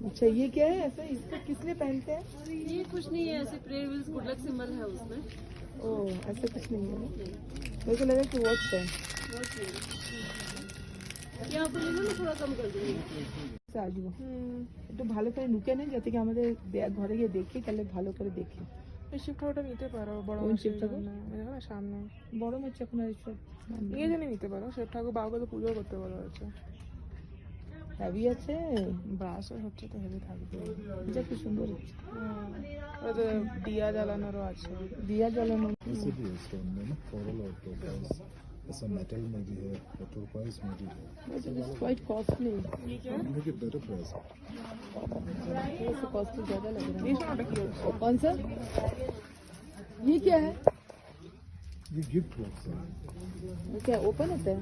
अच्छा ये क्या है ऐसा, इसको किस लिए पहनते हैं? ये कुछ नहीं है, ऐसे prayer wheels good luck symbol है उसमें। ओह ऐसा कुछ नहीं है, मेरे को लगा कि वॉच है। यहाँ पर लेना, मैं थोड़ा कम कर दूंगी। আসবো একটু ভালো করে ঢুকে নেন যাতে কি আমাদের ঘরে গিয়ে দেখি, তাহলে ভালো করে দেখি। এই শিফট ওটা নিতে পারো বড় কোন শিব ঠাকুর? দেখো না সামনে বড় মাছ এখন আর এসব নিয়ে জানি নিতে পারো। শিব ঠাকুর বাবাকে তো পুজো করতে বলা হয়েছে। হেভি আছে, ব্রাশ হচ্ছে তো হেভি থাকবে। এটা কি সুন্দর হচ্ছে। ওতে দিয়া জ্বালানোরও আছে। दिया जलानो वैसे भी है स्टोन में ना, कोरल और टोपाइज, ऐसा मेटल में भी है और टोपाइज में भी है। इट इज क्वाइट कॉस्टली, ये क्या है? इनके बेटर प्राइस है। ये से कॉस्टली ज्यादा लग रहा ये सोनाटा की होচ্ছে? है। कौन सा ये क्या है? ये गिफ्ट बॉक्स है। ये क्या ओपन होता है?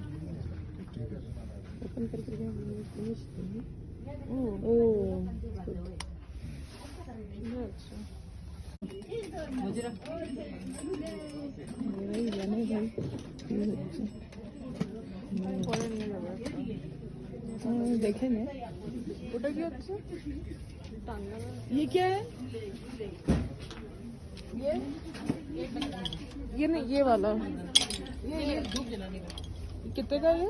ठीक है। ओपन करके फिनिश। ओह ये अच्छा। ভাই জানে ভাই কি হচ্ছে। পরে নিয়ে যাবে একটা। देखे ना ওটা কি হচ্ছে? ये क्या है? ये नहीं, ये वाला। ये कितने का है?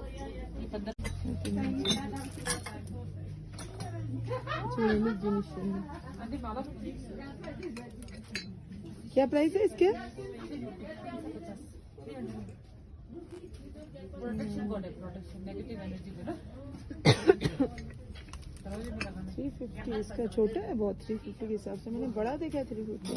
क्या प्राइस है इसके? प्रोटेक्शन नेगेटिव एनर्जी को ना 350 इसका छोटा है बहुत, 350 के हिसाब से मैंने बड़ा देखा है 350।